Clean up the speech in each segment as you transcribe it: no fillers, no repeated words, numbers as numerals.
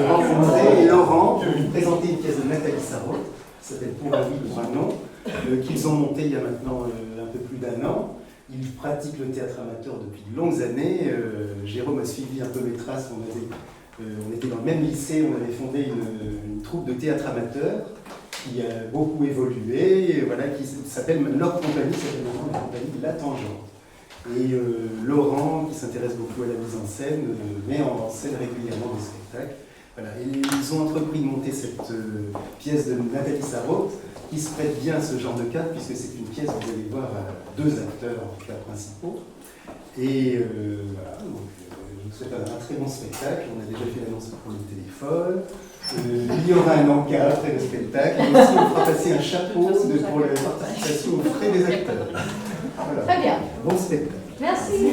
André et Laurent qui vont présenter une pièce de Nathalie Sarraute, qui s'appelle Pour la vie pour un nom, qu'ils ont montée il y a maintenant un peu plus d'1 an. Ils pratiquent le théâtre amateur depuis de longues années. Jérôme a suivi un peu mes traces. On était dans le même lycée, on avait fondé une troupe de théâtre amateur qui a beaucoup évolué, voilà, qui s'appelle, leur compagnie s'appelle maintenant la compagnie La Tangente. Et Laurent, qui s'intéresse beaucoup à la mise en scène, met en scène régulièrement des spectacles. Voilà. Et ils ont entrepris de monter cette pièce de Nathalie Sarraute, qui se prête bien à ce genre de cadre, puisque c'est une pièce, vous allez voir, à 2 acteurs en tout cas principaux. Et voilà, donc, je vous souhaite un très bon spectacle. On a déjà fait l'annonce pour le téléphone. Il y aura un encart après le spectacle. Et aussi, on fera passer un chapeau pour la participation aux frais des acteurs. Voilà. Très bien. Bon spectacle. Merci.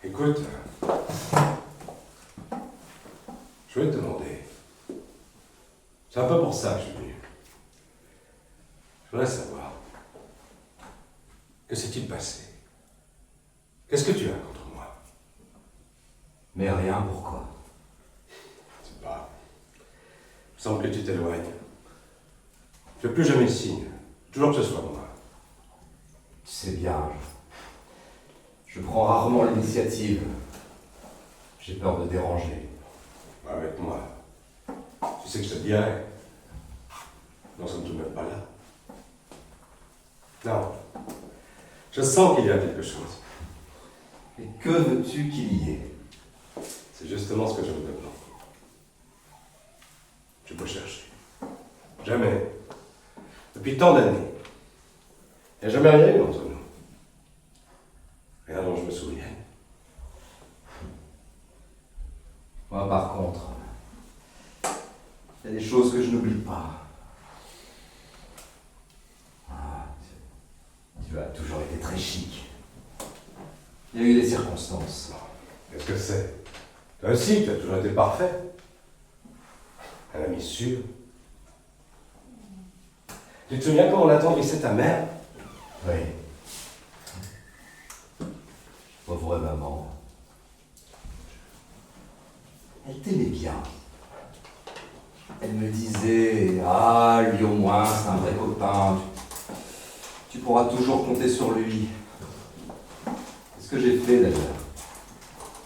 Écoute, je voulais te demander, c'est un peu pour ça que je suis venu. Je voudrais savoir, que s'est-il passé? Qu'est-ce que tu as contre moi? Mais rien, pourquoi? Je sais pas. Il me semble que tu t'éloignes. Je ne fais plus jamais signe, toujours que ce soit moi. Tu sais bien, je prends rarement l'initiative. J'ai peur de déranger. Avec moi, tu sais que je te dirais. Nous sommes tout de même pas là. Non. Je sens qu'il y a quelque chose. Et que veux-tu qu'il y ait? C'est justement ce que je me demande. Je peux chercher. Jamais. Depuis tant d'années. Il n'y a jamais rien eu entre nous. Rien dont je me souvienne. Moi, par contre, il y a des choses que je n'oublie pas. Ah, tu as toujours été très chic. Il y a eu des circonstances. Qu'est-ce que c'est? Toi aussi, tu as toujours été parfait. Un ami sûr. Tu te souviens quand on attendrissait ta mère? Oui. Pauvre maman. Elle t'aimait bien. Elle me disait, ah, lui au moins, c'est un vrai copain. Tu pourras toujours compter sur lui. C'est ce que j'ai fait d'ailleurs.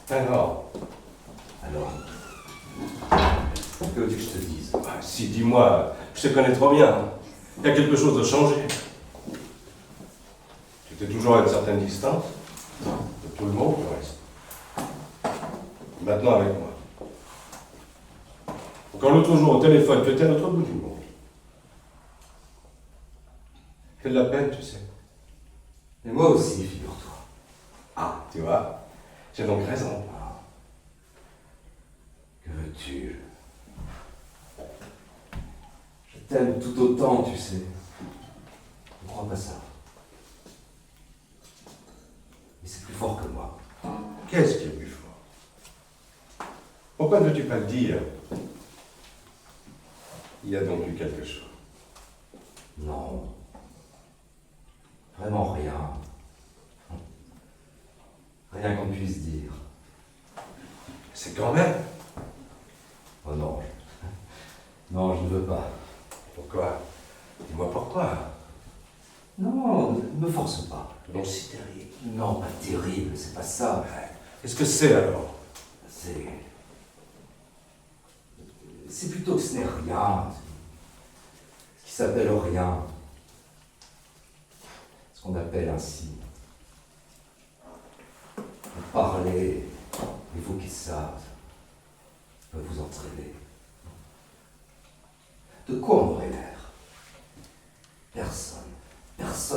Alors, que veux-tu que je te dise? Bah, si, dis-moi, je te connais trop bien. Il y a quelque chose de changé. Tu étais toujours à une certaine distance. De tout le monde, du reste. Maintenant avec moi. Quand l'autre jour au téléphone, tu étais à l'autre bout du monde. Quelle la peine, tu sais. Et moi aussi, figure-toi. Ah, tu vois, j'ai donc raison. Que veux-tu? Je t'aime tout autant, tu sais. Ne crois pas ça. Mais c'est plus fort que moi. Qu'est-ce qui est plus fort? Pourquoi ne veux-tu pas le dire? Il y a donc eu quelque chose. Non. Vraiment rien. Rien qu'on puisse dire. C'est quand même. Oh non. Non, je ne veux pas. Pourquoi? Dis-moi pourquoi. Non, ne me force pas. Donc si terrible. Non, pas terrible, c'est pas ça. Qu'est-ce que c'est alors? C'est plutôt que ce n'est rien. Ce qui s'appelle rien. Ce qu'on appelle ainsi. Vous parlez, évoquer ça, peut vous entraîner. De quoi on aurait l'air?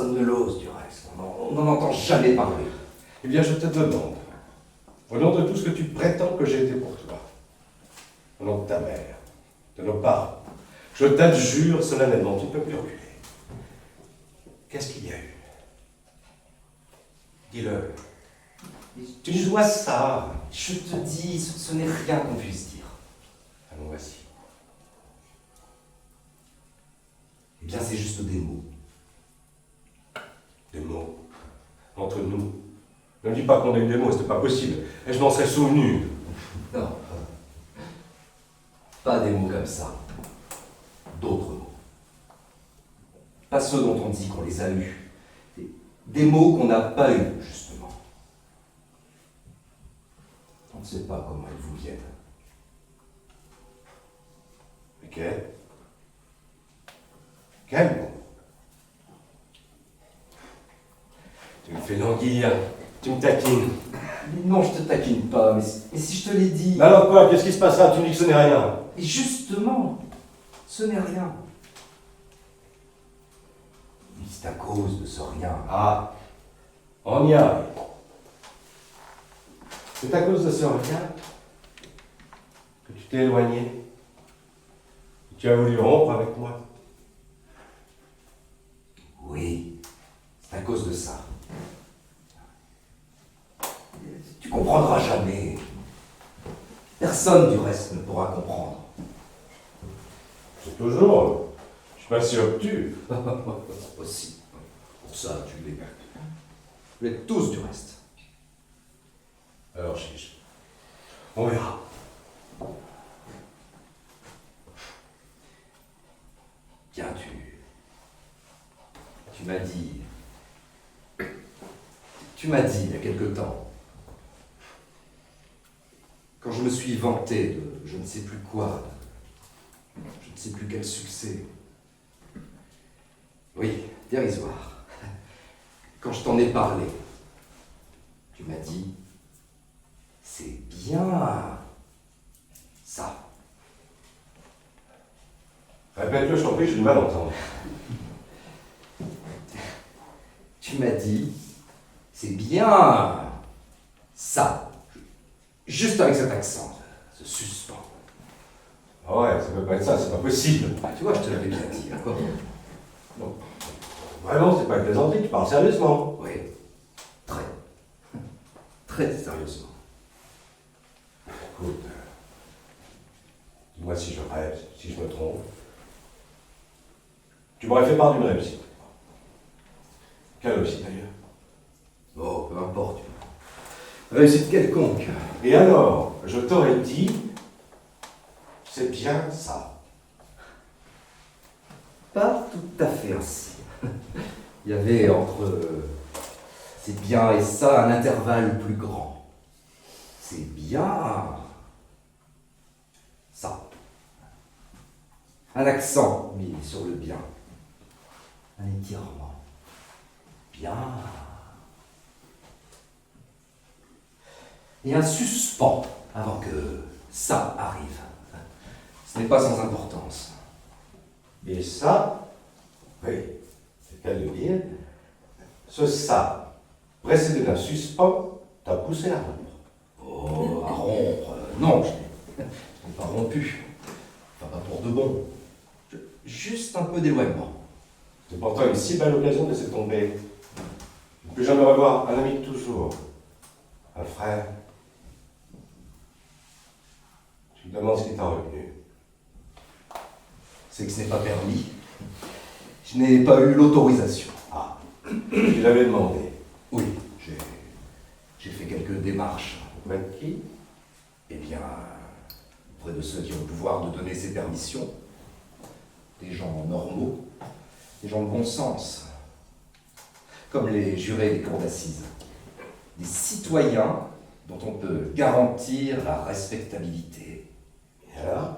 Personne ne l'ose, du reste. On n'en entend jamais parler. Eh bien, je te demande, au nom de tout ce que tu prétends que j'ai été pour toi, au nom de ta mère, de nos parents, je t'adjure solennellement, tu ne peux plus reculer. Qu'est-ce qu'il y a eu? Dis-le. Tu nous dois ça. Je te dis, ce n'est rien qu'on puisse dire. Allons, voici. Eh bien, c'est juste des mots. Des mots. Entre nous. Ne me dis pas qu'on a eu des mots, c'était pas possible. Et je m'en serais souvenu. Non. Pas des mots comme ça. D'autres mots. Pas ceux dont on dit qu'on les a eus. Des mots qu'on n'a pas eus, justement. On ne sait pas comment ils vous viennent. Mais quel? Quel mot? Tu me fais languir, tu me taquines. Mais non, je te taquine pas, mais si je te l'ai dit... Mais alors quoi? Qu'est-ce qui se passera? Tu me dis que ce n'est rien. Et justement, ce n'est rien. Mais c'est à cause de ce rien. Ah, on y arrive. C'est à cause de ce rien que tu t'es éloigné. Que tu as voulu rompre avec moi. Oui, c'est à cause de ça. Tu comprendras jamais. Personne, du reste, ne pourra comprendre. C'est toujours. Je suis pas si obtus. Aussi. Pour ça, tu l'es. Vous l'êtes tous, du reste. Alors, chiche. On verra. Tiens, tu m'as dit... Tu m'as dit, il y a quelque temps, quand je me suis vanté de je ne sais plus quoi, je ne sais plus quel succès. Oui, dérisoire. Quand je t'en ai parlé, tu m'as dit, c'est bien ça. Répète-le, je t'en prie, j'ai du mal à entendre. Tu m'as dit, c'est bien ça. Juste avec cet accent, ce suspens. Ah ouais, ça peut pas être ça, c'est pas possible. Ah, tu vois, je te l'avais bien dit. Quoi. Non. Vraiment, c'est pas une plaisanterie, tu parles sérieusement. Oui, très. Très sérieusement. Écoute, dis-moi si je rêve, si je me trompe. Tu m'aurais fait part d'une réussite. Quelle réussite d'ailleurs? Oh, peu importe. Réussite quelconque. Et alors, je t'aurais dit, c'est bien ça. Pas tout à fait ainsi. Il y avait entre c'est bien et ça un intervalle plus grand. C'est bien ça. Un accent mis sur le bien. Un étirement. Bien. Et un suspens avant que ça arrive. Ce n'est pas sans importance. Et ça, oui, c'est le cas de le dire, ce ça, précédé d'un suspens, t'a poussé à rompre. Oh, à rompre. Non, je n'ai pas rompu. Enfin, pas pour de bon. Juste un peu d'éloignement. C'est pourtant une si belle occasion de laisser tomber. Ne plus jamais revoir un ami de toujours, un frère. Je me demande ce qui t'a retenu. C'est que ce n'est pas permis. Je n'ai pas eu l'autorisation. Ah, tu l'avais demandé. Oui, j'ai fait quelques démarches. Auprès de qui? Eh bien, auprès de ceux qui ont le pouvoir de donner ces permissions. Des gens normaux, des gens de bon sens, comme les jurés des cours d'assises. Des citoyens dont on peut garantir la respectabilité. Et alors?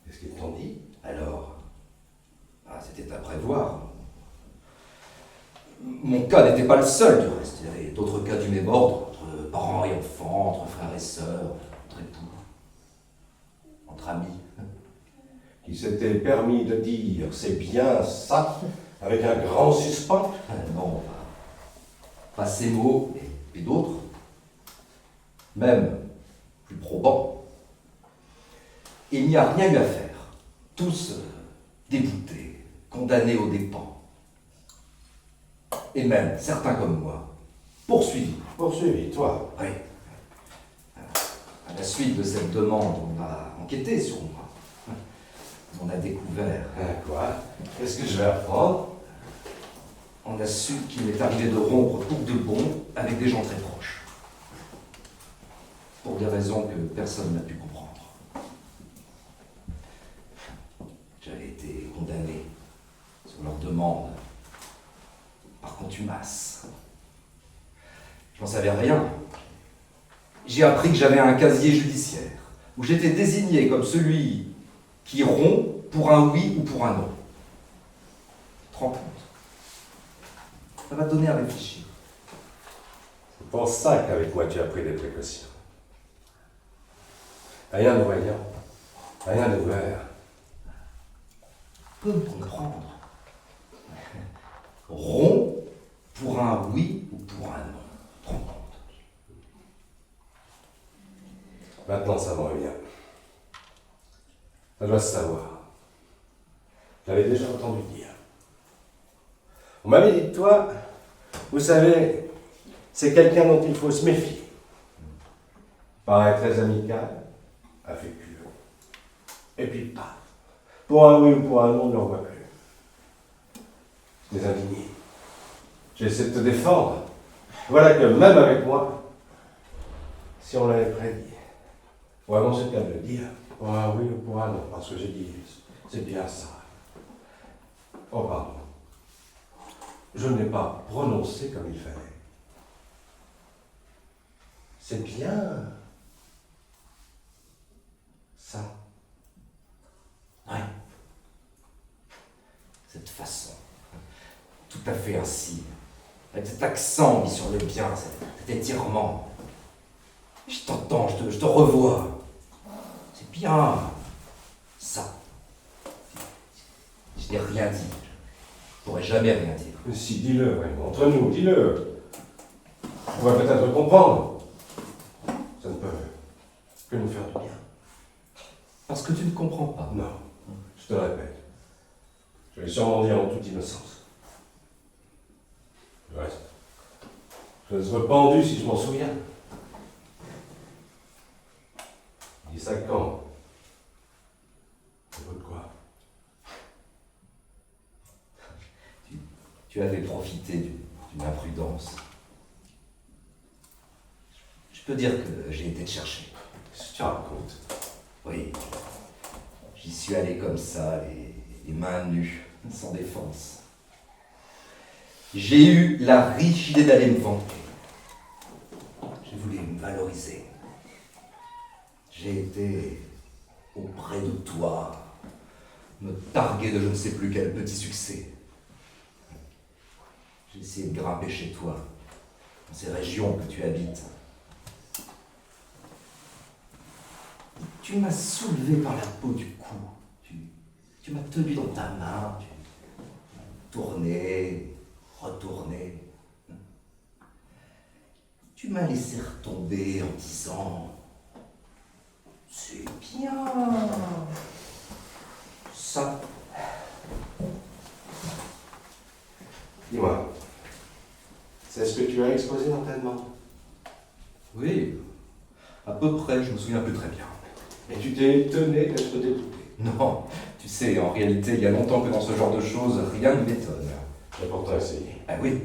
Qu'est-ce qu'ils t'ont dit? Alors, c'était à prévoir. Mon cas n'était pas le seul, du reste. Il y avait d'autres cas du même ordre, entre parents et enfants, entre frères et sœurs, entre époux, entre amis. Qui s'était permis de dire c'est bien ça, Avec un grand suspens? Non, pas ces mots, et d'autres. Même plus probants. Il n'y a rien eu à faire. Tous déboutés, condamnés aux dépens. Et même, certains comme moi, poursuivis. Poursuivi, toi. Oui. À la suite de cette demande, on a enquêté sur moi. On a découvert. Quoi? Qu'est-ce que je vais apprendre? On a su qu'il m'est arrivé de rompre pour de bon avec des gens très proches. Pour des raisons que personne n'a pu comprendre. J'avais été condamné sur leur demande par contumace. Je n'en savais rien. J'ai appris que j'avais un casier judiciaire où j'étais désigné comme celui qui rompt pour un oui ou pour un non. Tu te rends compte? Ça va te donner à réfléchir. C'est pour ça qu'avec moi tu as pris des précautions. Rien de voyant, rien de ouvert. Peut me comprendre. Rond pour un oui ou pour un non. Tu te rends compte? Maintenant ça me revient. Ça doit se savoir. J'avais déjà entendu dire. On m'avait dit de toi, vous savez, c'est quelqu'un dont il faut se méfier. Il paraît très amical, affectueux. Et puis pas. Pour un oui ou pour un non, on ne le revoit plus. Des indignés. J'essaie de te défendre. Voilà que même avec moi, si on l'avait prédit, vraiment c'est bien de le dire, pour un oui ou pour un non, parce que j'ai dit, c'est bien ça. Oh pardon. Je n'ai pas prononcé comme il fallait. C'est bien. Ça. Ouais. Cette façon. Tout à fait ainsi. Avec cet accent mis sur le bien, cet étirement. Je t'entends, je te revois. C'est bien. Ça. Je n'ai rien dit. Je pourrais jamais rien dire. Mais si, dis-le, vraiment, entre nous, dis-le. On va peut-être comprendre. Ça ne peut que nous faire du bien. Parce que tu ne comprends pas. Non, je te répète. Je vais sûrement dire en toute innocence. Le reste, je serais pendu si je m'en souviens. Dis ça quand? C'est de quoi? Tu avais profité d'une imprudence. Je peux dire que j'ai été te chercher. Qu'est-ce que tu racontes? Oui. J'y suis allé comme ça, les mains nues, sans défense. J'ai eu la riche idée d'aller me vanter. J'ai voulu me valoriser. J'ai été auprès de toi, me targuer de je ne sais plus quel petit succès. J'ai essayé de grimper chez toi, dans ces régions que tu habites. Tu m'as soulevé par la peau du cou. Tu m'as tenu dans ta main. Tu m'as tourné, retourné. Tu m'as laissé retomber en disant « C'est bien. Ça. » Dis-moi, c'est ce que tu as exposé dans ta demande? Oui, à peu près, je me souviens plus très bien. Et tu t'es étonné d'être débouté? Non, tu sais, en réalité, il y a longtemps que dans ce genre de choses, rien ne m'étonne. J'ai pourtant essayé. Ah oui,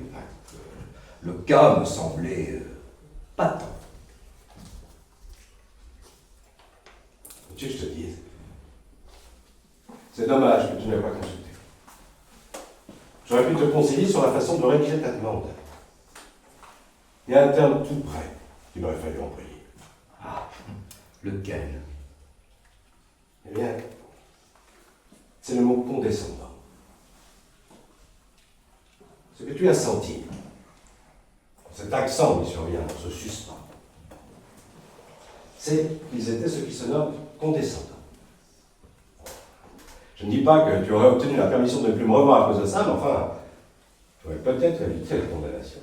le cas me semblait patent. Tu veux que je te dise? C'est dommage que tu n'aies pas consulté. J'aurais pu te conseiller sur la façon de rédiger ta demande. Il y a un terme tout près qu'il aurait fallu employer. Ah, lequel? Eh bien, c'est le mot condescendant. Ce que tu as senti, cet accent qui survient, ce suspens, c'est qu'ils étaient ce qui se nomme condescendants. Je ne dis pas que tu aurais obtenu la permission de ne plus me revoir à cause de ça, mais enfin, tu aurais peut-être évité la condamnation.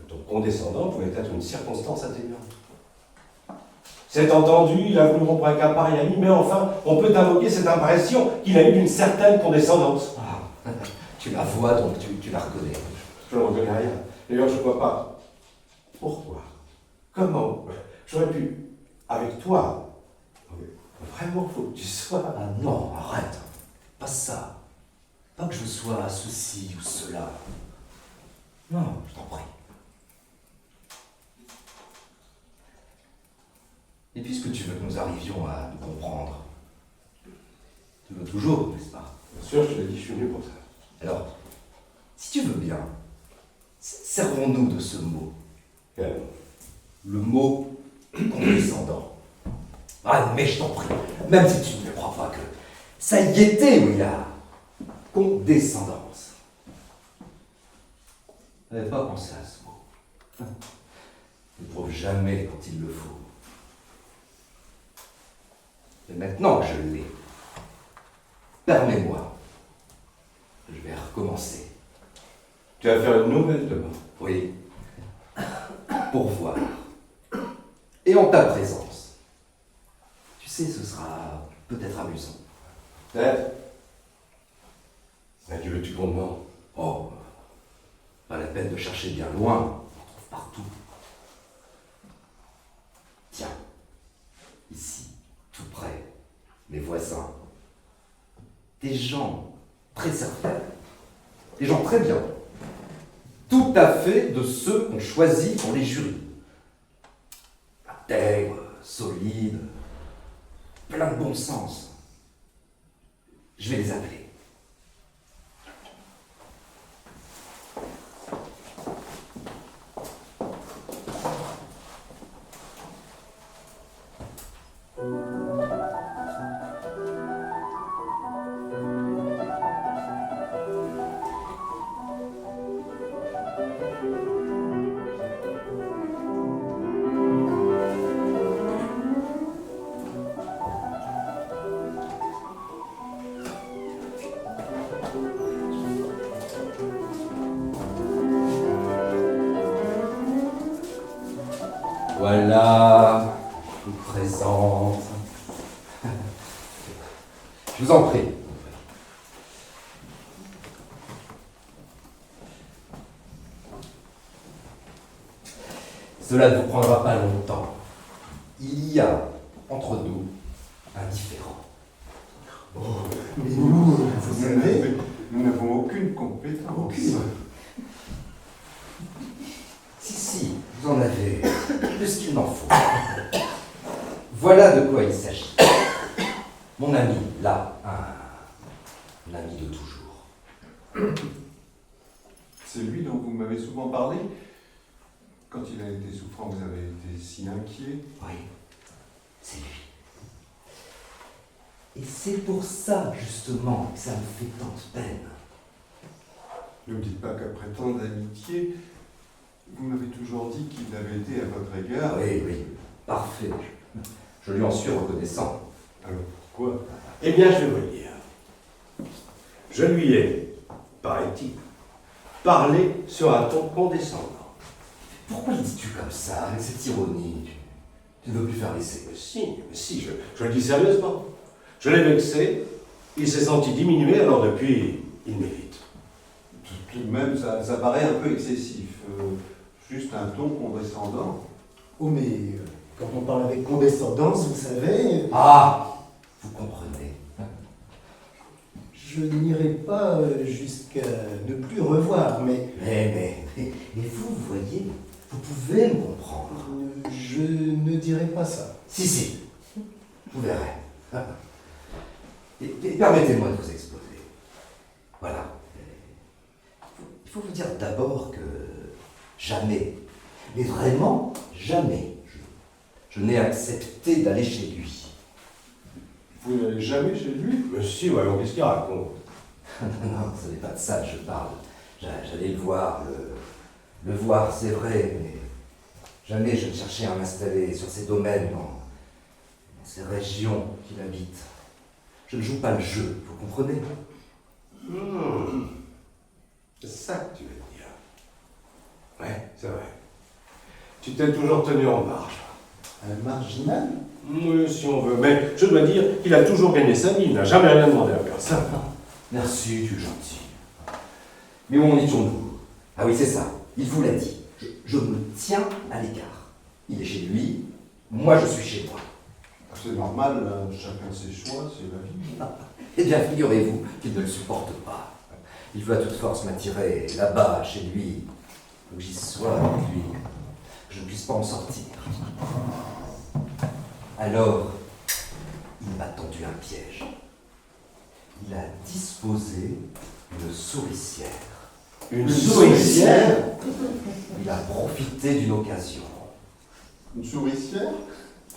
Ton condescendant pouvait être une circonstance atténuante. C'est entendu, il a voulu rompre avec un pareil ami, mais enfin, on peut invoquer cette impression qu'il a eu d'une certaine condescendance. Ah, tu la vois donc, tu la reconnais. Je ne reconnais rien. D'ailleurs, je ne vois pas pourquoi, comment j'aurais pu, avec toi, vraiment, faut que tu sois... Ah non, arrête. Pas ça. Pas que je sois ceci ou cela. Non, je t'en prie. Et puisque tu veux que nous arrivions à nous comprendre, tu veux toujours, n'est-ce pas? Bien sûr, je te l'ai dit, je suis venu pour ça. Alors, si tu veux bien, servons-nous de ce mot. Quel? Le mot condescendant. Ah, mais je t'en prie, même si tu ne crois pas que ça y était, Mouillard. Condescendance. Je n'avais pas pensé à ce mot. Ne prouve jamais quand il le faut. Et maintenant que je l'ai, permets-moi. Je vais recommencer. Tu vas faire une nouvelle demande. Oui. Pour voir. Et en ta présence. Tu sais, ce sera peut-être amusant. Peut-être. Mais tu veux-tu qu'on demande? Oh, pas la peine de chercher bien loin. On en trouve partout. Tiens, ici, tout près, mes voisins. Des gens très certains. Des gens très bien. Tout à fait de ceux qu'on choisit pour les jurys. Intègres, solides, plein de bon sens. Je vais les appeler. Voilà, je vous présente. Je vous en prie. Cela ne vous prendra pas longtemps. Il y a entre nous un différend. Mais nous, vous savez, Nous n'avons aucune compétence. aucune. Si, vous en avez plus qu'il n'en faut. Voilà de quoi il s'agit. Mon ami, là, un ami de toujours. C'est lui dont vous m'avez souvent parlé. Quand il a été souffrant, vous avez été si inquiet. Oui, c'est lui. Et c'est pour ça, justement, que ça me fait tant de peine. Ne me dites pas qu'après tant d'amitié, vous m'avez toujours dit qu'il avait été à votre égard. Oui, oui, parfait. Je lui en suis reconnaissant. Alors pourquoi? Eh bien, je vais vous le dire. Je lui ai, paraît-il, parlé sur un ton condescendant. Pourquoi le dis-tu comme ça, avec cette ironie? Tu ne veux plus faire l'essai? Mais si, je le dis sérieusement. Je l'ai vexé, il s'est senti diminué, alors depuis, il m'évite. Tout de même, ça paraît un peu excessif. Juste un ton condescendant. Oh, mais quand on parle avec condescendance, vous savez, Ah, vous comprenez. je n'irai pas jusqu'à ne plus revoir, mais Mais vous voyez, vous pouvez me comprendre. je ne dirai pas ça. Si, vous verrez. Et permettez-moi de vous exposer. Voilà. Il faut vous dire d'abord que jamais, mais vraiment jamais, je n'ai accepté d'aller chez lui. Vous n'allez jamais chez lui? Mais si, voyons, qu'est-ce qu'il raconte? Non, ce n'est pas de ça que je parle. J'allais le voir, le voir, c'est vrai, mais jamais je ne cherchais à m'installer sur ces domaines, dans ces régions qu'il habite. Je ne joue pas le jeu, vous comprenez? C'est ça que tu veux dire. Ouais, c'est vrai. Tu t'es toujours tenu en marge. Un marginal? Oui, si on veut. Mais je dois dire qu'il a toujours gagné sa vie. Il n'a jamais rien demandé à personne. Merci, tu es gentil. Mais où en étions-nous? Ah oui, c'est ça. Il vous l'a dit. Je me tiens à l'écart. Il est chez lui, moi je suis chez moi. C'est normal, chacun ses choix, c'est la vie. Eh bien, figurez-vous qu'il ne le supporte pas. Il veut à toute force m'attirer là-bas, chez lui, où j'y sois avec lui, que je ne puisse pas en sortir. Alors, il m'a tendu un piège. Il a disposé une souricière. Une souricière? Il a profité d'une occasion. Une souricière?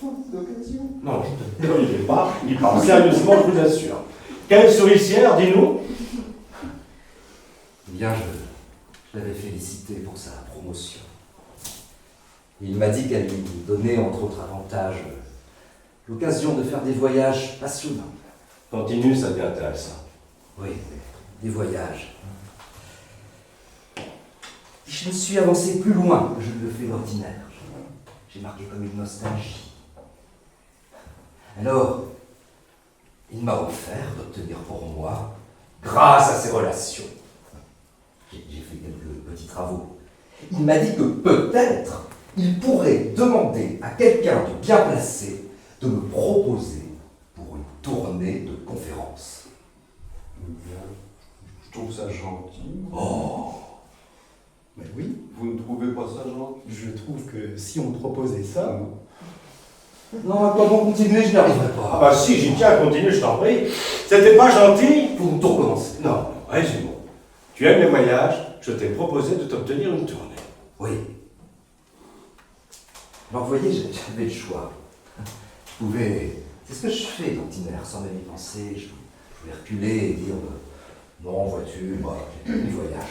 D'occasion? Non, je ne dirai pas. Il parle sérieusement, je vous assure. Quelle souricière, dis-nous? Eh bien, je l'avais félicité pour sa promotion. Il m'a dit qu'elle lui donnait, entre autres avantages, l'occasion de faire des voyages passionnants. Continue, ça devient intéressant. Oui, des voyages. Je me suis avancé plus loin que je ne le fais d'ordinaire. J'ai marqué comme une nostalgie. Alors, il m'a offert d'obtenir pour moi, grâce à ses relations. J'ai fait quelques petits travaux. Il m'a dit que peut-être il pourrait demander à quelqu'un de bien placé de me proposer pour une tournée de conférences. Bien. Je trouve ça gentil. Oh! Ben oui, Vous ne trouvez pas ça gentil? je trouve que si on proposait ça, Non, à quoi bon continuer, je n'y arriverai Ah pas. bah si, j'y tiens, continue, je t'en prie. C'était pas gentil? Pour tout recommencer. Non, résumons. Tu aimes les voyages, je t'ai proposé de t'obtenir une tournée. Oui. Alors, vous voyez, j'avais le choix. Je pouvais... C'est ce que je fais d'ordinaire, sans même y penser. Je pouvais reculer et dire non, vois-tu, moi, j'ai pas eu de voyage.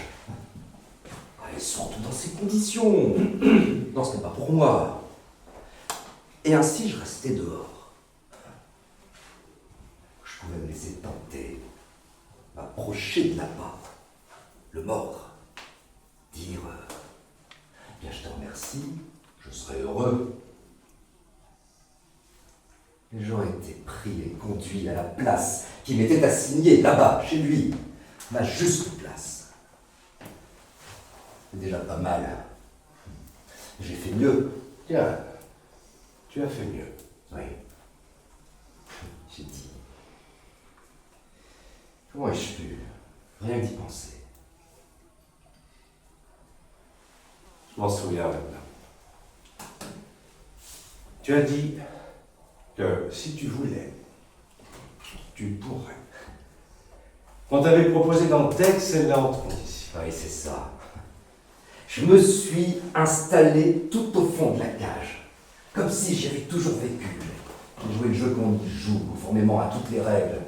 Et surtout dans ces conditions. Non, ce n'est pas pour moi. Et ainsi, je restais dehors. Je pouvais me laisser tenter, m'approcher de là-bas, le mordre, dire bien, je te remercie, je serai heureux. Et j'aurais été pris et conduit à la place qui m'était assignée là-bas, chez lui, ma juste place. C'est déjà pas mal. J'ai fait mieux. Tiens, tu as fait mieux. Oui. J'ai dit. Comment ai-je pu rien d'y penser? Je m'en souviens maintenant. Tu as dit que si tu voulais, tu pourrais. On t'avait proposé dans d'excellentes conditions. Oui, c'est ça. Je me suis installé tout au fond de la cage, comme si j'y avais toujours vécu. J'ai joué le jeu qu'on y joue, conformément à toutes les règles.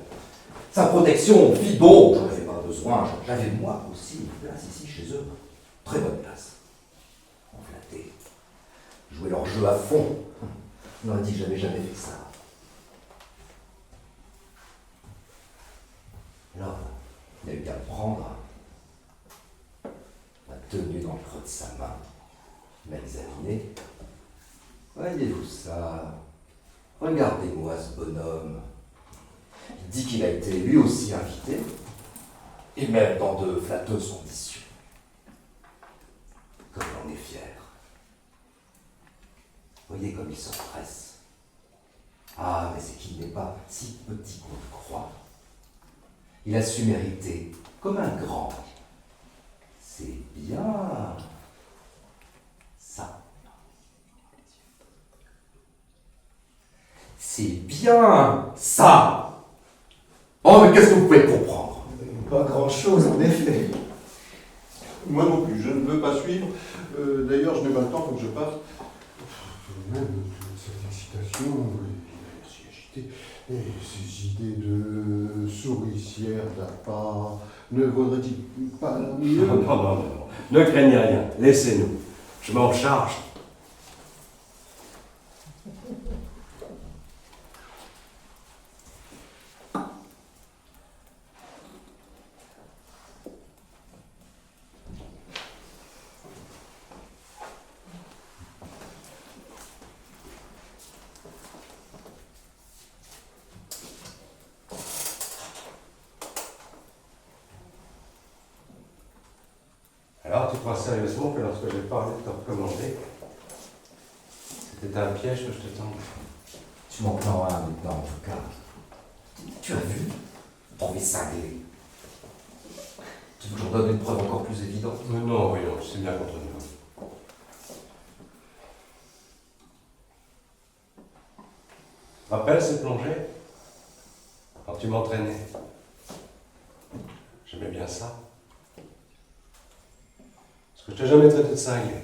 Sa protection, bidon, j'en avais pas besoin. J'avais moi aussi une place ici chez eux. Très bonne place. On flattait. Jouer leur jeu à fond. On aurait dit que j'avais jamais fait ça. Alors, il a eu qu'à prendre, m'a tenu dans le creux de sa main, m'a examiné. Voyez-vous ça? Regardez-moi ce bonhomme. Il dit qu'il a été lui aussi invité, et même dans de flatteuses conditions. Comme il en est fier. Voyez comme il s'empresse. Ah, mais c'est qu'il n'est pas si petit qu'on le croit. Il a su mériter comme un grand. C'est bien ça. C'est bien ça. Oh, mais qu'est-ce que vous pouvez comprendre? pas grand-chose en effet. Moi non plus, je ne veux pas suivre. D'ailleurs, je n'ai pas le temps, faut que je parte. Même cette excitation, l'énergie agitée, et ces idées de souricière d'appât, ne vaudrait-il pas mieux? Non, non, non, non. Ne craignez rien. Laissez-nous. Je m'en charge. Alors tu crois sérieusement que lorsque j'ai parlé de te recommander, c'était un piège que je te tendais? Tu m'en prends un maintenant, en tout cas. Tu as vu? Trouvé cinglé. Tu veux que j'en donne une preuve encore plus évidente? Mais non, voyons, c'est bien contre nous. Rappelle ces plongées? Quand tu m'entraînais. J'aimais bien ça. Parce que je t'ai jamais traité de cinglé.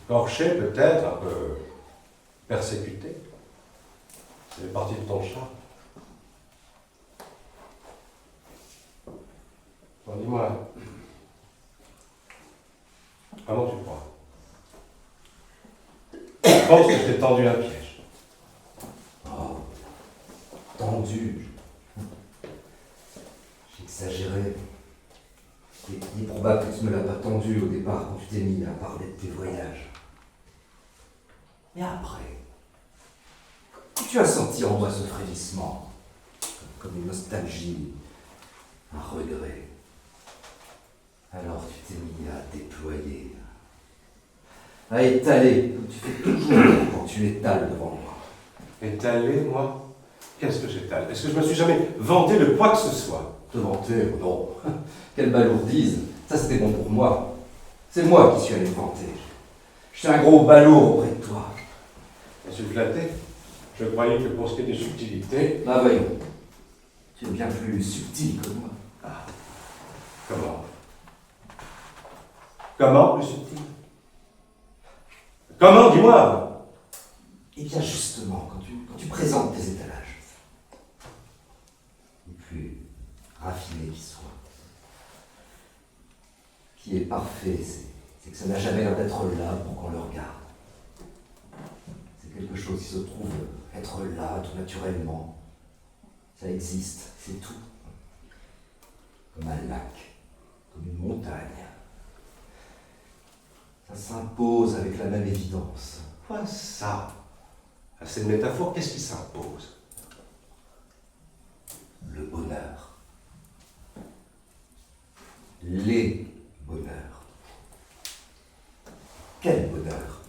Torché peut-être, un peu persécuté. C'est partie de ton chat. Bon, dis-moi, comment tu crois? Je pense que je t'ai tendu un piège. Oh, tendu. J'exagérais. Il est probable que tu ne me l'as pas tendu au départ quand tu t'es mis à parler de tes voyages. Mais après, quand tu as senti en moi ce frémissement, comme une nostalgie, un regret, alors tu t'es mis à déployer, à étaler, comme tu fais toujours quand tu étales devant moi. Étalé, moi? Qu'est-ce que j'étale? Est-ce que je me suis jamais vanté de quoi que ce soit? Te vanter, non. Quelle balourdise. Ça, c'était bon pour moi. C'est moi qui suis allé me vanter. J'étais un gros balourd auprès de toi. Je suis flatté. Je croyais que pour ce qui est des subtilités... Bah voyons. Tu es bien plus subtil que moi. Ah. Comment? Comment plus subtil? Comment, dis-moi? Eh bien justement, quand tu présentes tes étalages, les plus raffinés qui soient, qui est parfait, c'est que ça n'a jamais l'air d'être là pour qu'on le regarde. C'est quelque chose qui se trouve être là tout naturellement. Ça existe, c'est tout. Comme un lac, comme une montagne. Ça s'impose avec la même évidence. Quoi ça? C'est une métaphore, qu'est-ce qui s'impose? Le bonheur. Les bonheurs. Quel bonheur?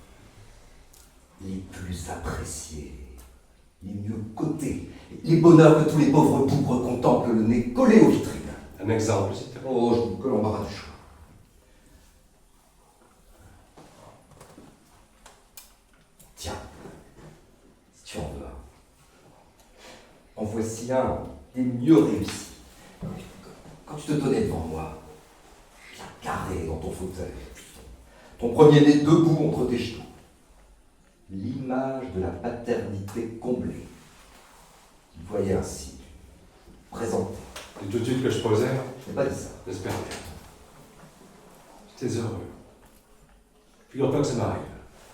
Les plus appréciés, les mieux cotés, les bonheurs que tous les pauvres bougres contemplent le nez collé aux vitrines. Un exemple, s'il te plaît. Oh, que l'embarras du choix. Tiens, si tu en veux un. En voici un des mieux réussis. Quand tu te tenais devant moi, bien carré dans ton fauteuil, ton premier nez debout entre tes genoux, l'image de la paternité comblée. Tu voyais ainsi, présenté. Et tout de suite que je posais, Je n'ai pas dit ça. j'espère bien. J'étais heureux. Figure-toi que ça m'arrive.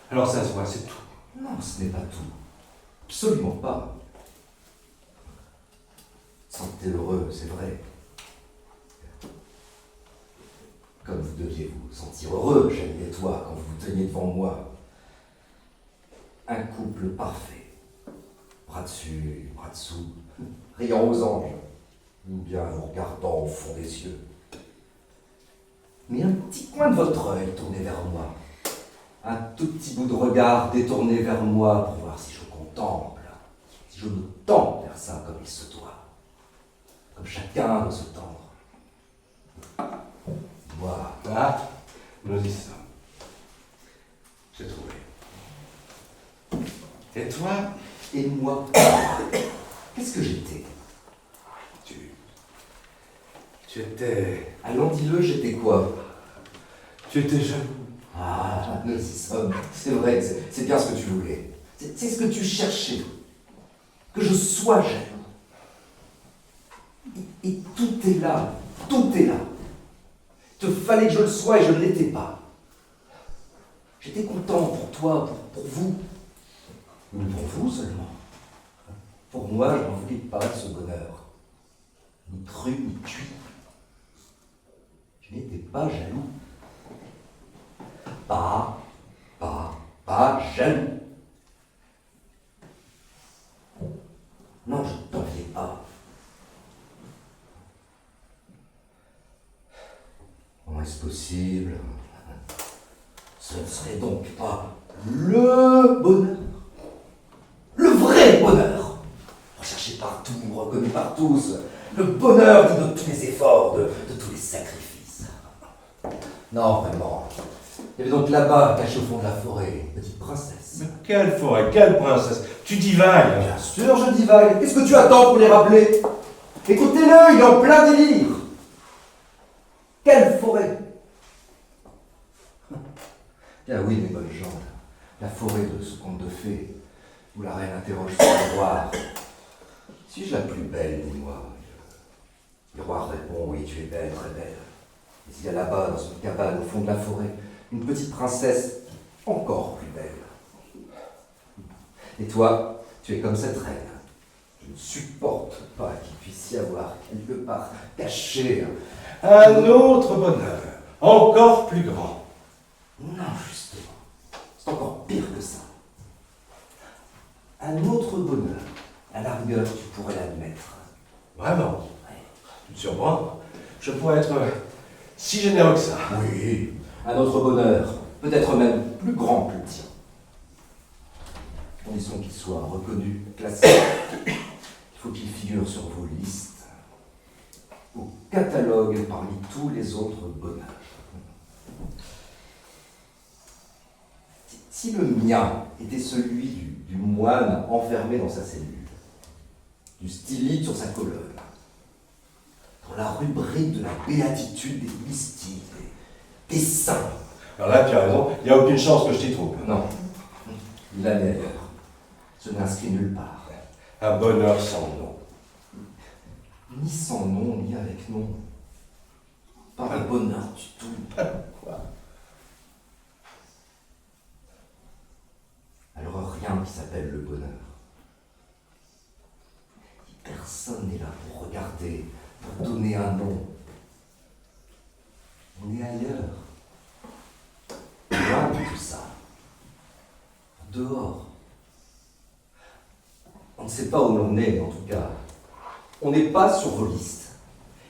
Alors ça se voit, c'est tout. Non, ce n'est pas tout. Absolument pas. Sentez heureux, c'est vrai. Comme vous deviez vous sentir heureux, Jamie et toi, quand vous vous teniez devant moi. Un couple parfait. Bras dessus, bras dessous, riant aux anges, ou bien vous regardant au fond des yeux. Mais un petit coin de votre œil tourné vers moi. Un tout petit bout de regard détourné vers moi pour voir si je contemple, si je me tends vers ça comme il se doit, comme chacun doit se tendre. Moi, Ah, nous y sommes. J'ai trouvé. Et toi? et moi, qu'est-ce que j'étais? Tu étais... Allons, dis-le, j'étais quoi? Tu étais jaloux. Ah, nous y sommes. C'est vrai, c'est bien ce que tu voulais. C'est ce que tu cherchais. Que je sois jaloux. Et tout est là. Tout est là. Il te fallait que je le sois et je ne l'étais pas. J'étais content pour toi, pour vous. Mais pour vous seulement. Pour moi, je n'en voulais pas de ce bonheur. Ni cru, ni cuit. Je n'étais pas jaloux. Pas jaloux. Non, je ne t'enviais pas. Comment est-ce est-ce possible? Ce ne serait donc pas le bonheur, le vrai bonheur, recherché partout, reconnu par tous, le bonheur dit de tous les efforts, de tous les sacrifices. Non, vraiment. Il y avait donc là-bas, cachée au fond de la forêt, une petite princesse. Mais quelle forêt, quelle princesse! Tu divagues! Bien sûr, je divague. Qu'est-ce que tu attends pour les rappeler? Écoutez-le, il est en plein délire. Quelle forêt? Ah oui, mes bonnes gens, la forêt de ce conte de fées, où la reine interroge son miroir. Suis-je la plus belle, dis-moi? Le miroir répond, oui, tu es belle, très belle. Mais il y a là-bas, dans une cabane au fond de la forêt, une petite princesse encore plus belle. Et toi, tu es comme cette reine. Je ne supporte pas qu'il puisse y avoir quelque part caché Un autre bonheur, encore plus grand. Non, justement. C'est encore pire que ça. Un autre bonheur. À la rigueur, tu pourrais l'admettre. Vraiment? Tu te surprends? Je pourrais être si généreux que ça. Oui, un autre bonheur. Peut-être même plus grand que le tien. Condition qu'il soit reconnu, classé. Il faut qu'il figure sur vos listes, au catalogue parmi tous les autres bonheurs. Si le mien était celui du moine enfermé dans sa cellule, du stylite sur sa colonne, dans la rubrique de la béatitude des mystiques, des saints. Alors là, tu as raison, il n'y a aucune chance que je t'y trouve. Non, il a mis ailleurs. Ce n'est inscrit nulle part. Un bonheur sans nom. Ni sans nom, ni avec nom. Pas un bonheur du tout. Alors rien qui s'appelle le bonheur. Personne n'est là pour regarder, pour donner un nom. On est ailleurs. Loin de tout ça. Dehors. On ne sait pas où l'on est, en tout cas. On n'est pas sur vos listes.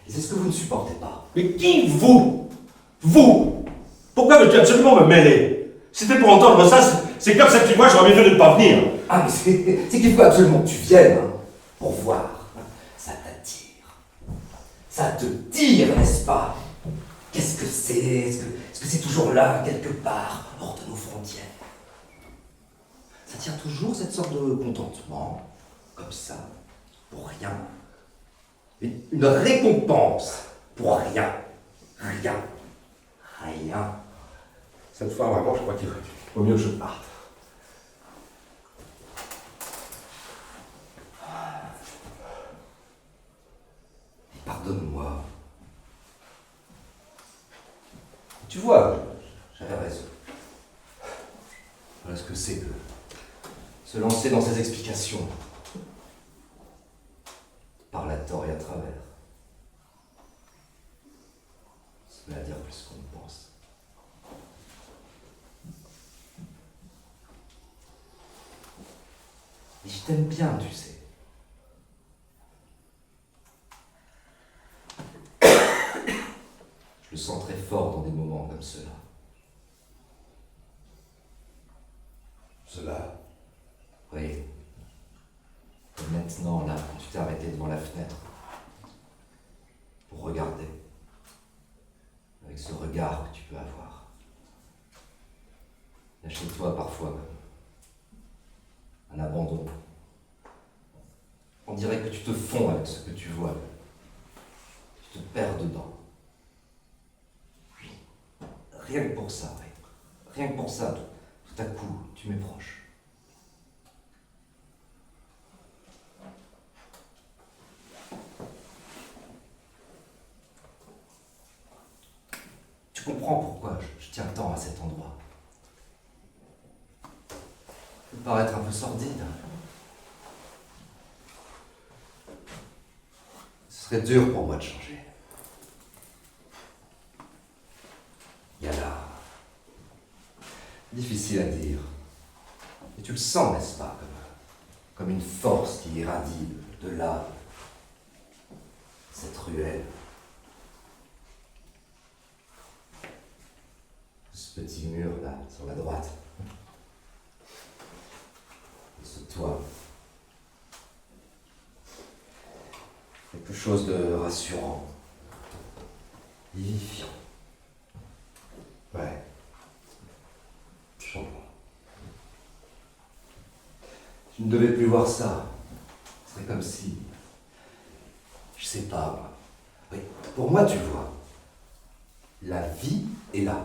Et c'est ce que vous ne supportez pas. Mais qui, vous? Vous? Pourquoi veux-tu absolument me mêler? C'était pour entendre ça, c'est comme ça que tu vois, j'aurais mieux fait de ne pas venir. Ah, mais c'est qu'il faut absolument que tu viennes, hein, pour voir. Ça t'attire. Ça te tire, n'est-ce pas? Qu'est-ce que c'est? Est-ce que c'est toujours là, quelque part, hors de nos frontières? Ça tient toujours cette sorte de contentement, comme ça, pour rien. Une récompense pour rien. Rien. Rien. Cette fois, vraiment, je crois qu'il vaut mieux que je parte. Pardonne-moi. Tu vois, j'avais raison. Voilà ce que c'est que se lancer dans ces explications. Par la tort et à travers. Ça veut dire plus qu'on ne pense. Et je t'aime bien, tu sais. Je le sens très fort dans des moments comme ceux-là. Cela. Oui. Et maintenant, là, quand tu t'es arrêté devant la fenêtre, pour regarder, avec ce regard que tu peux avoir. Il y a chez toi parfois un abandon. On dirait que tu te fonds avec ce que tu vois. Tu te perds dedans. Rien que pour ça, oui. Rien que pour ça, tout à coup, tu m'es proche. Tu comprends pourquoi je tiens tant à cet endroit. Ça peut paraître un peu sordide. Ce serait dur pour moi de changer. Il y a là... Difficile à dire. Et tu le sens, n'est-ce pas, comme une force qui irradie de là, cette ruelle. Ce petit mur là, sur la droite. Et ce toit. Quelque chose de rassurant. Vivifiant. Ouais. Je comprends. Je ne devais plus voir ça. C'est comme si... Je sais pas, moi. Oui, pour moi, tu vois, la vie est là.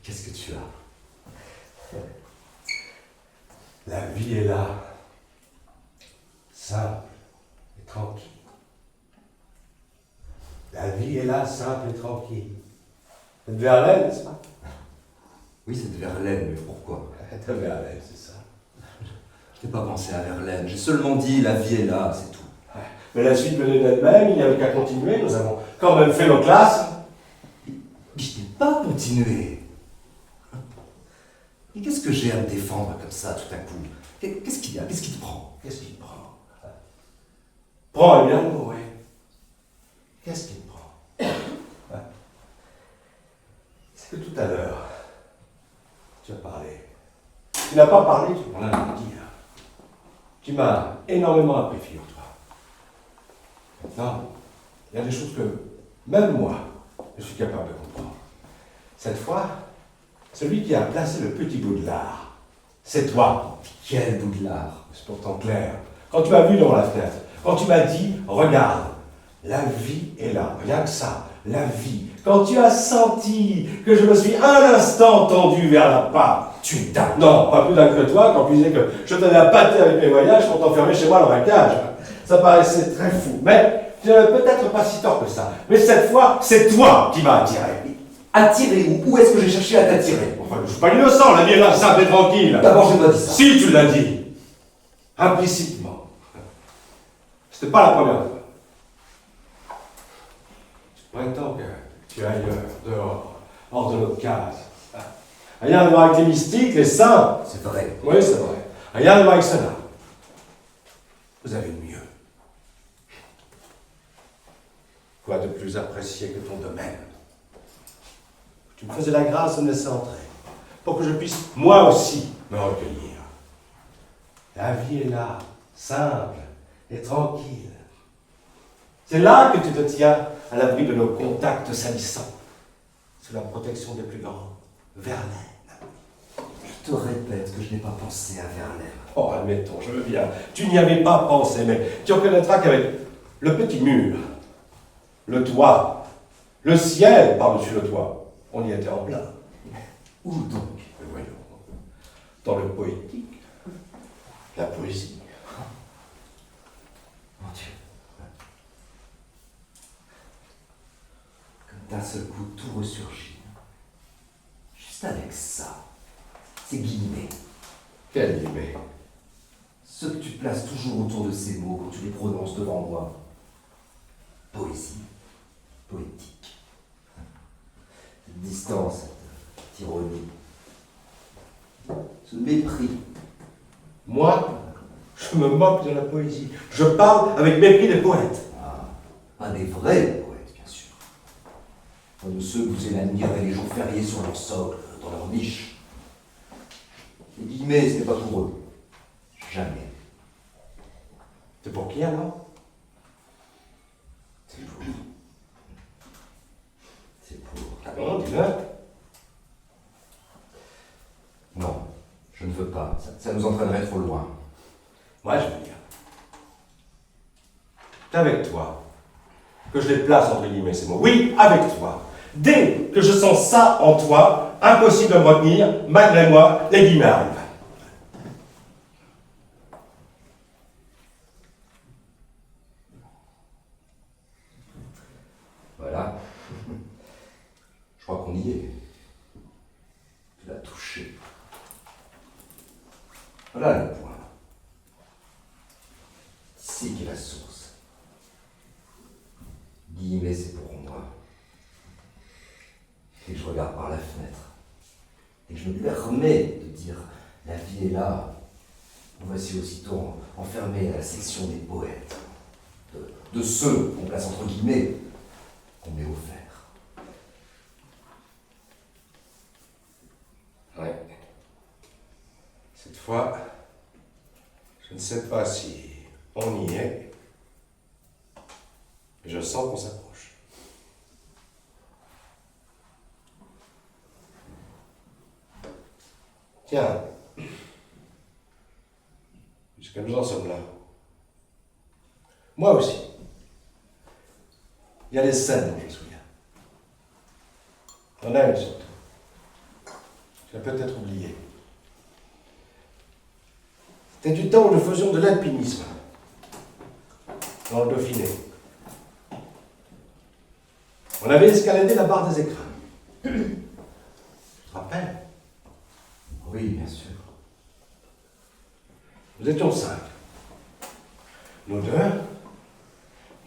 Qu'est-ce que tu as? La vie est là. Simple et tranquille. La vie est là, simple et tranquille. C'est de Verlaine, n'est-ce pas? Oui, c'est de Verlaine, mais pourquoi? De Verlaine, c'est ça. Je n'ai pas pensé à Verlaine, j'ai seulement dit la vie est là, c'est tout. Mais la suite venait d'elle-même, il n'y avait qu'à continuer. Nous avons quand même fait nos classes. Mais je n'ai pas continué. Mais qu'est-ce que j'ai à me défendre comme ça tout à coup? Qu'est-ce qu'il y a? Qu'est-ce qui te prend? Qu'est-ce qu'il te prend? Prends, eh bien, oui. Qu'est-ce qu'il te prend? C'est que tout à l'heure, tu as parlé. Tu n'as pas parlé, tu m'en as dit. Tu m'as énormément appris, figure-toi. Maintenant, il y a des choses que même moi, je suis capable de comprendre. Cette fois, celui qui a placé le petit bout de l'art, c'est toi. Quel bout de l'art? C'est pourtant clair. Quand tu m'as vu dans la fenêtre, quand tu m'as dit, regarde, la vie est là, rien que ça, la vie. Quand tu as senti que je me suis un instant tendu vers la part, Tu es dingue. non, pas plus dingue que toi, quand tu disais que je t'avais appâté avec mes voyages pour t'enfermer chez moi dans ma cage. Ça paraissait très fou, mais tu n'avais peut-être pas si tort que ça. Mais cette fois, c'est toi qui m'as attiré. Attirer? Où est-ce que j'ai cherché à t'attirer? Enfin, je ne suis pas innocent, la vie est là, simple et tranquille. D'abord, je n'ai pas dit ça. Si tu l'as dit, implicitement. C'était pas la première fois. Tu prétends que tu es ailleurs, dehors, hors de notre case. Rien à voir avec les mystiques, les saints. C'est vrai. Oui, c'est vrai. Rien à voir avec cela. Vous avez mieux. Quoi de plus apprécié que ton domaine? Tu me faisais la grâce de me laisser entrer, pour que je puisse, moi aussi, me recueillir. La vie est là, simple et tranquille. C'est là que tu te tiens à l'abri de nos contacts salissants, sous la protection des plus grands. Verlaine. Je te répète que je n'ai pas pensé à Verlaine. Oh, admettons, je veux bien. Tu n'y avais pas pensé, mais tu reconnaîtras qu'avec le petit mur, le toit, le ciel par-dessus le toit, on y était en plein. Où donc? Mais voyons, dans le poétique, la poésie. Mon Dieu. Comme d'un seul coup, tout ressurgit. Juste avec ça. Ces guillemets. Quel guillemets? Ceux que tu places toujours autour de ces mots quand tu les prononces devant moi. Poésie. Poétique. Cette distance, cette ironie. Ce mépris. Moi, je me moque de la poésie. Je parle avec mépris des poètes. Ah, des vrais poètes, bien sûr. Pas de ceux que vous aimez admirer les jours fériés sur leur socle, dans leur niche. Les guillemets, ce n'est pas pour eux. Jamais. C'est pour qui alors? C'est pour. C'est pour. Ah bon, dis-le. Non, je ne veux pas. Ça nous entraînerait trop loin. Moi, je veux dire. C'est avec toi que je les place entre guillemets ces mots. Oui, avec toi. Dès que je sens ça en toi, impossible de me retenir, malgré moi, les guillemets arrivent. Voilà. Je crois qu'on y est. Tu l'as touché. Voilà le point. Ici qu'est la source. Guillemets, c'est pour moi. Et je regarde par la fenêtre. Et je me permets de dire la vie est là. Nous voici aussitôt enfermés à la section des poètes. de ceux, on place entre guillemets, qu'on m'ait offert. Ouais. Cette fois, je ne sais pas si on y est, mais je sens qu'on s'approche. Tiens, puisque nous en sommes là, moi aussi, il y a des scènes dont je me souviens. Il y en a une surtout. Je l'ai peut-être oubliée. C'était du temps où nous faisions de l'alpinisme, dans le Dauphiné. On avait escaladé la barre des écrins. Tu te rappelles? Oui, bien sûr. Nous étions 5. Nous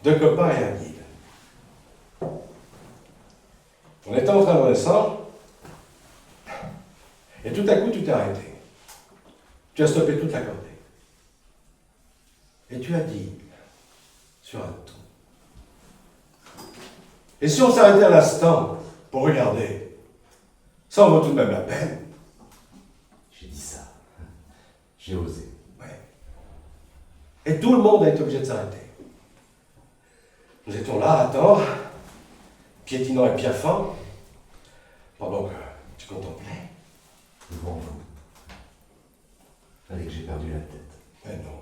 deux copains et un guide. On était en train de descendre, et tout à coup tu t'es arrêté. Tu as stoppé toute la cordée. Et tu as dit, sur un ton. Et si on s'arrêtait à l'instant pour regarder, ça en vaut tout de même la peine. J'ai dit ça. J'ai osé. Ouais. Et tout le monde a été obligé de s'arrêter. Nous étions là à attendre, piétinant et piaffant, pendant que tu contemplais. Devant vous. Fallait que j'ai perdu la tête. Mais non.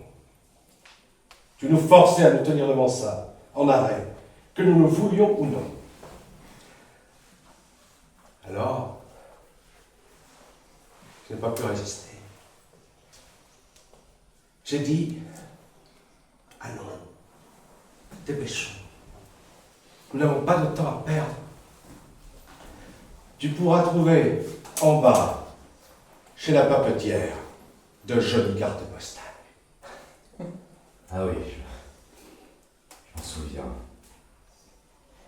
Tu nous forçais à nous tenir devant ça, en arrêt, que nous le voulions ou non. Alors, je n'ai pas pu résister. J'ai dit, allons, dépêchons. Nous n'avons pas de temps à perdre. Tu pourras trouver en bas, chez la papetière, de jolies cartes postales. Ah oui, je m'en souviens.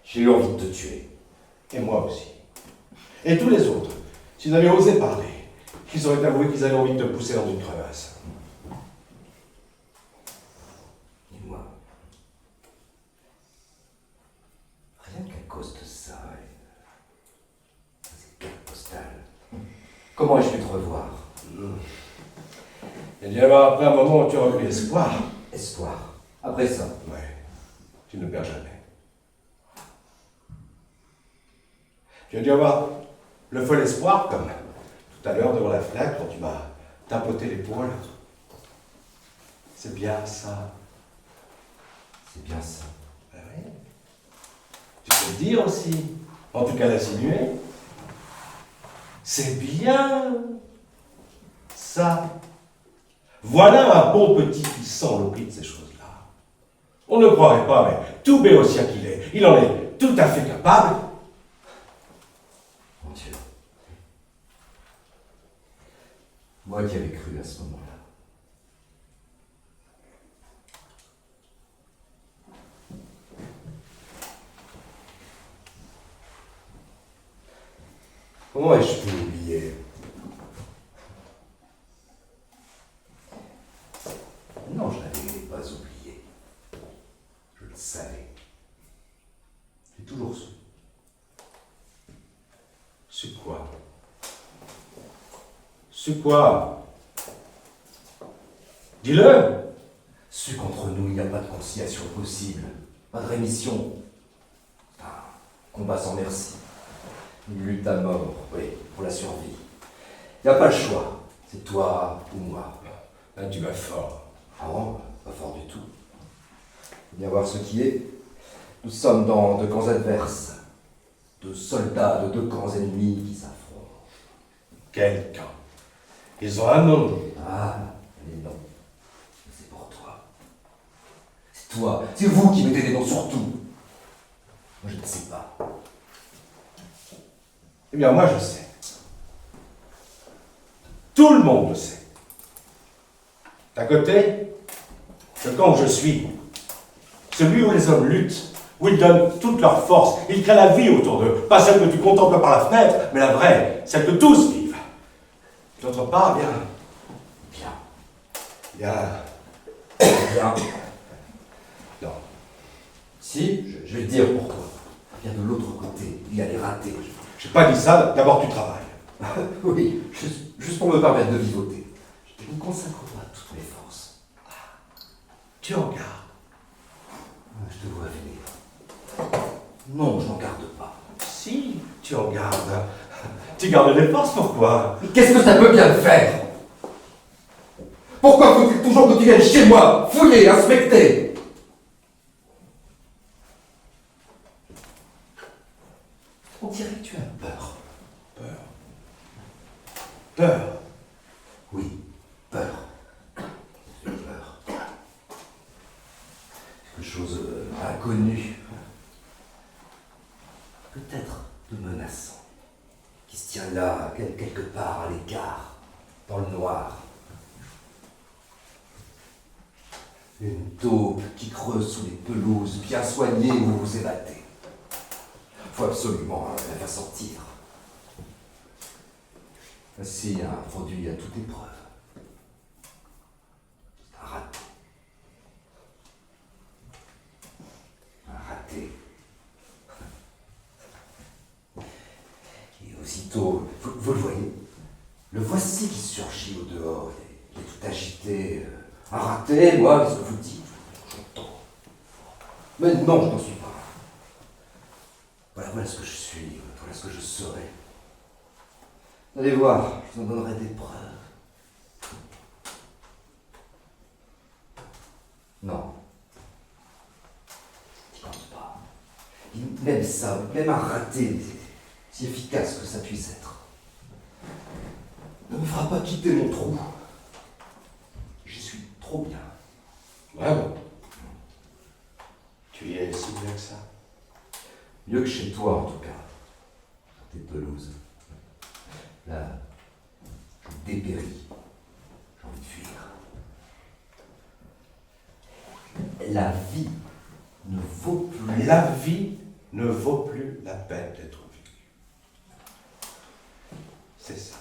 J'ai eu envie de te tuer. Et moi aussi. Et tous les autres, s'ils avaient osé parler, qu'ils auraient avoué qu'ils avaient envie de te pousser dans une crevasse. Et moi, rien qu'à cause de ça, ces cartes postales. Comment ai-je pu te revoir? Il y avoir après un moment où tu auras eu l'espoir. Espoir. Après ça, Ouais, tu ne perds jamais. Tu as dû avoir le fol espoir, comme tout à l'heure devant la fenêtre, quand tu m'as tapoté l'épaule. C'est bien ça. c'est bien ça. Ben oui. Tu peux le dire aussi, en tout cas l'insinuer. C'est bien ça. Voilà un bon petit qui sent le prix de ces choses-là. On ne croirait pas, mais tout béotien qu'il est, il en est tout à fait capable. Mon Dieu. Moi qui avais cru à ce moment-là. Comment ai-je pu oublier? Non, je n'avais pas oublié. Je le savais. J'ai toujours su. Su quoi? Su quoi? Dis-le! Su qu'entre nous, il n'y a pas de conciliation possible. Pas de rémission. Un combat sans merci. Une lutte à mort, oui, pour la survie. Il n'y a pas le choix. C'est toi ou moi. Là, tu vas fort. Ah non, pas fort du tout. Faut bien voir ce qui est. Nous sommes dans deux camps adverses. Deux soldats de deux camps ennemis qui s'affrontent. Quel camp? Ils ont un nom. Ah, les noms. C'est pour toi. C'est toi, c'est vous qui mettez des noms sur tout. Moi, je ne sais pas. Eh bien, moi, je sais. Tout le monde le sait. D'un côté, le camp où je suis, celui où les hommes luttent, où ils donnent toute leur force, ils créent la vie autour d'eux, pas celle que tu contemples par la fenêtre, mais la vraie, celle que tous vivent. D'autre part, bien, Bien. bien, Bien. non, Si, je vais le dire pour toi. Viens de l'autre côté, il y a les ratés. J'ai pas dit ça, d'abord tu travailles. Oui, juste pour me permettre de vivoter. Je ne consacre pas toutes mes forces. Tu en gardes. Je te vois venir. Non, je n'en garde pas. Si, tu en gardes. Tu gardes les forces, pourquoi? Mais qu'est-ce que ça peut bien faire? Pourquoi faut-il toujours que tu viennes chez moi, fouiller, inspecter? On dirait que tu as peur. Peur. Peur. Oui, peur. J'ai peur. Quelque chose d'inconnu. Peut-être de menaçant. Qui se tient là, quelque part à l'écart, dans le noir. Une taupe qui creuse sous les pelouses bien soignées où vous vous ébattez. Faut absolument la faire sortir. Voici un produit à toute épreuve. C'est un raté. Un raté. Et aussitôt, vous le voyez, le voici qui surgit au dehors. Il est tout agité. Un raté, moi, qu'est-ce que vous dites? J'entends. Mais non, je n'en suis pas. Voilà ce que je suis, voilà ce que je serai. Vous allez voir, je vous en donnerai des preuves. Non. Tu comptes pas. Même ça, même un raté, si efficace que ça puisse être, ne me fera pas quitter mon trou. J'y suis trop bien. Vraiment? Tu y es si bien que ça? Mieux que chez toi, en tout cas. Sur tes pelouses. Là, je dépéris. J'ai envie de fuir. La vie ne vaut plus. La vie ne vaut plus la peine d'être vécue. C'est ça.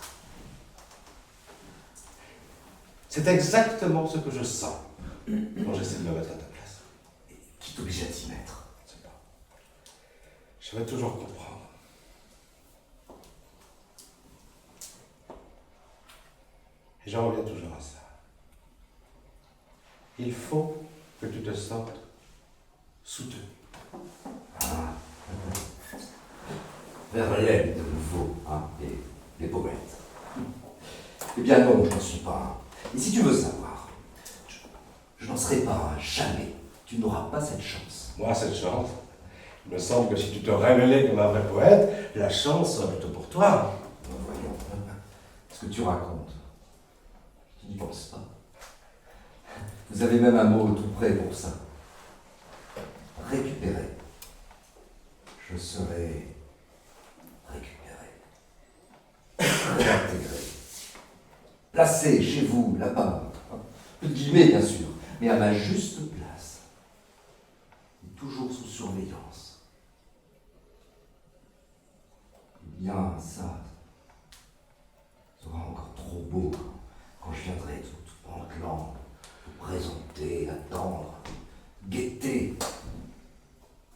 C'est exactement ce que je sens quand j'essaie de me mettre à ta place. Qui t'oblige à t'y mettre? Je sais pas. Je vais toujours comprendre. Et j'en reviens toujours à ça. Il faut que tu te sentes soutenu. Ah. Verlaine de nouveau, hein, les poètes. Eh bien non, je n'en suis pas un. Et si tu veux savoir, je n'en serai pas un, jamais. Tu n'auras pas cette chance. Moi, cette chance, il me semble que si tu te révélais comme un vrai poète, la chance serait plutôt pour toi. Voyons, ce que tu racontes, tu n'y penses pas. Vous avez même un mot tout près pour ça. Récupérer. Je serai récupéré. Réintégré. Placé chez vous, là-bas. Plus de guillemets, bien sûr, mais à ma juste place. Et toujours sous surveillance. Eh bien, ça sera encore trop beau quand je viendrai tout pantelant, vous présenter, attendre, guetter.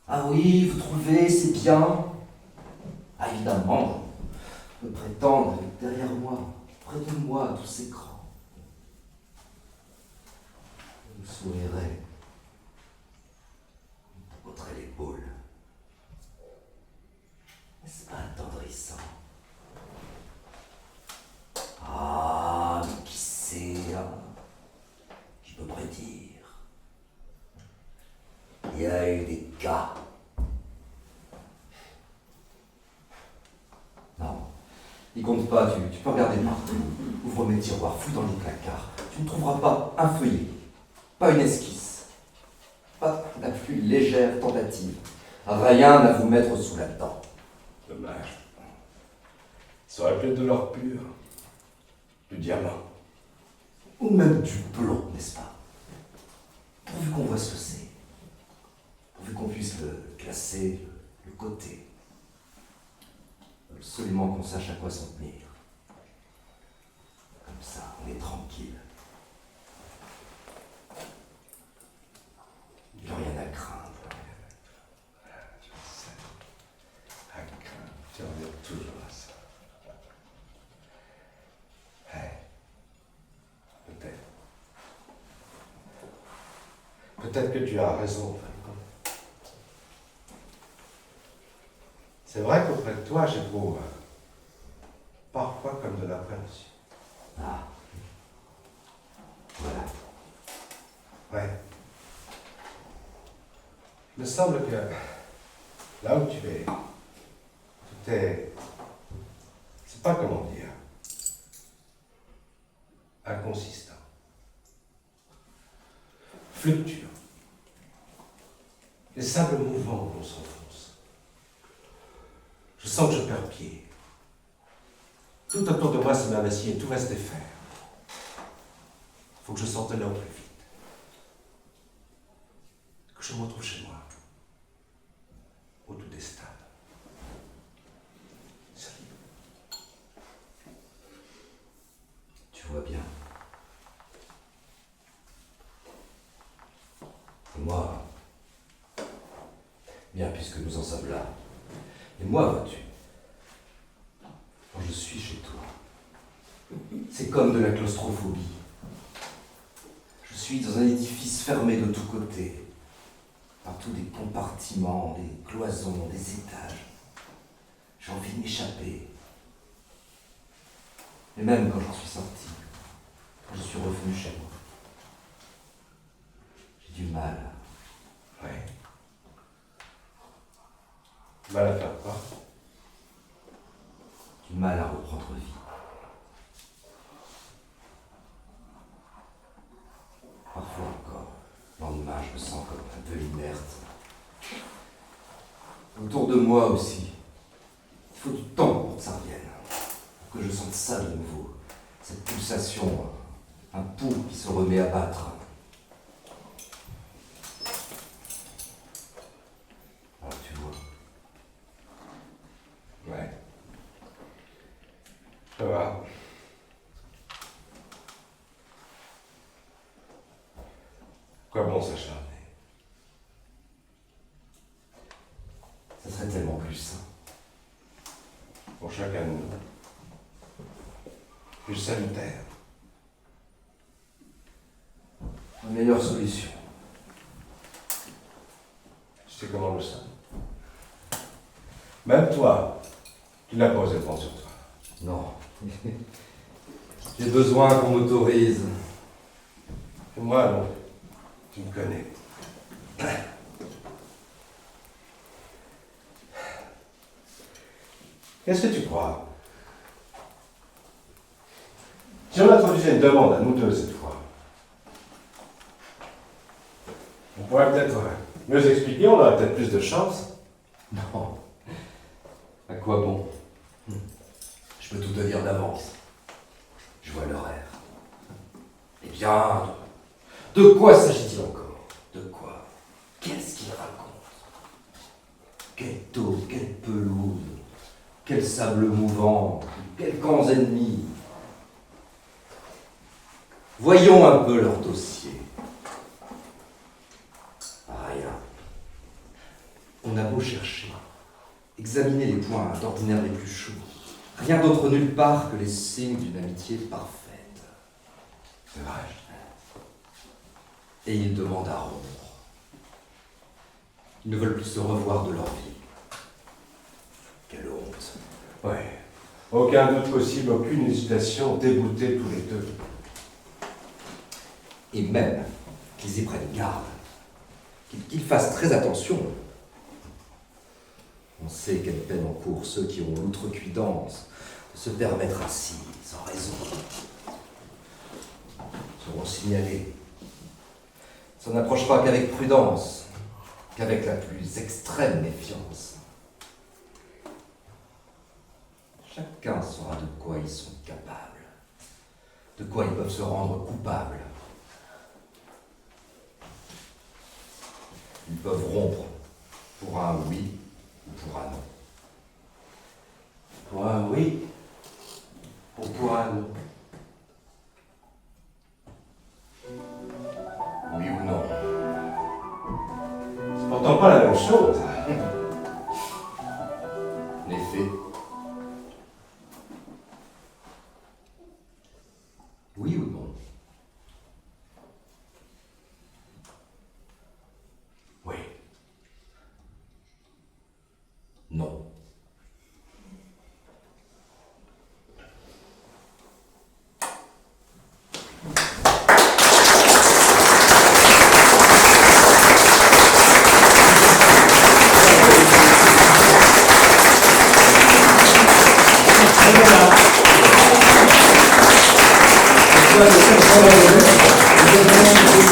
Ah oui, vous trouvez, c'est bien? Ah évidemment, je peux prétendre derrière moi, près de moi, tous ces crans. Je vous sourirai, vous tapoterez l'épaule. N'est-ce pas attendrissant? Ah, mais qui sait, hein? Qui peut prédire? Il y a eu des cas. Non, il compte pas, tu peux regarder partout. Ouvre mes tiroirs, fouille dans les placards. Tu ne trouveras pas un feuillet, pas une esquisse, pas la plus légère tentative. Rien à vous mettre sous la dent. Dommage. Ça aurait pu être de l'or pur, du diamant. Ou même du plomb, n'est-ce pas? Pourvu qu'on voit ce que c'est. Pourvu qu'on puisse le classer, le coter. Absolument qu'on sache à quoi s'en tenir. Comme ça, on est tranquille. Il n'y a rien à craindre. Peut-être que tu as raison, en fin de compte. C'est vrai qu'auprès de toi, j'éprouve parfois comme de l'appréhension. Ah. Voilà. Ouais. Il me semble que là où tu es, tout est. C'est pas comment dire. Inconsistant. Fluctuant. Les sables mouvants où l'on s'enfonce. Je sens que je perds pied. Tout autour de moi se m'amassie et tout va se défaire. Faut que je sorte de là au plus vite. Que je me retrouve chez moi. Où tout est stable. Salut. Tu vois bien. Et moi, bien puisque nous en sommes là, et moi, vois-tu, quand je suis chez toi, c'est comme de la claustrophobie. Je suis dans un édifice fermé de tous côtés, partout des compartiments, des cloisons, des étages. J'ai envie de m'échapper. Et même quand j'en suis sorti, quand je suis revenu chez moi, j'ai du mal. Ouais. Mal à faire quoi? Du mal à reprendre vie. Parfois encore, le lendemain, je me sens comme un peu inerte. Autour de moi aussi. Il faut du temps pour que ça revienne. Pour que je sente ça de nouveau. Cette pulsation, un pouls qui se remet à battre. Alors tu vois. Ouais. Ça va. Quoi bon s'acharner? Ça serait tellement plus sain. Pour chacun de nous. Plus salutaire. La meilleure solution. Tu sais comment je le sens. Même toi, tu n'as pas osé le prendre sur toi. Non. J'ai besoin qu'on m'autorise. Et moi, non. Tu me connais. Qu'est-ce que tu crois? Si on introduisait une demande à nous deux cette fois, on pourrait peut-être mieux expliquer, on aurait peut-être plus de chance. Non. À quoi bon? Je peux tout te dire d'avance. Je vois l'horaire. Eh bien, de quoi s'agit-il encore? De quoi? Qu'est-ce qu'il raconte? Quelle eau, quelle pelouse, quel sable mouvant, quels camps ennemis. Voyons un peu leur dossier. Rien. On a beau chercher, examiner les points d'ordinaire les plus chauds. Rien d'autre nulle part que les signes d'une amitié parfaite. C'est vrai. Et ils demandent à rompre. Ils ne veulent plus se revoir de leur vie. Quelle honte. Ouais. Aucun doute possible, aucune hésitation, déboutés tous les deux. Et même qu'ils y prennent garde. Qu'ils fassent très attention. On sait quelle peine encourent ceux qui ont l'outrecuidance de se permettre ainsi, sans raison. Seront signalés. Ça n'approchera qu'avec prudence, qu'avec la plus extrême méfiance. Chacun saura de quoi ils sont capables, de quoi ils peuvent se rendre coupables. Ils peuvent rompre pour un oui ou pour un non. Pour un oui, ou pour un non. Oui ou non. C'est pourtant pas la même chose. En effet. Oui ou non. Vous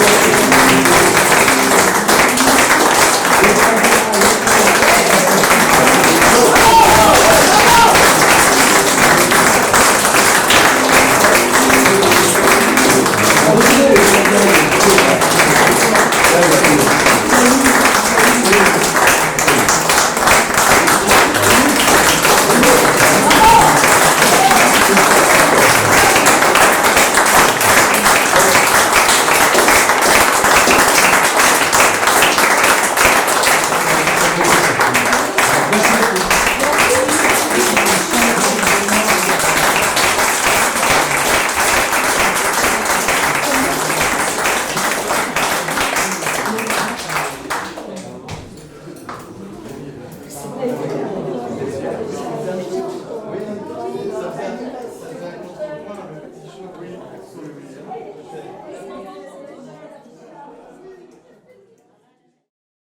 avez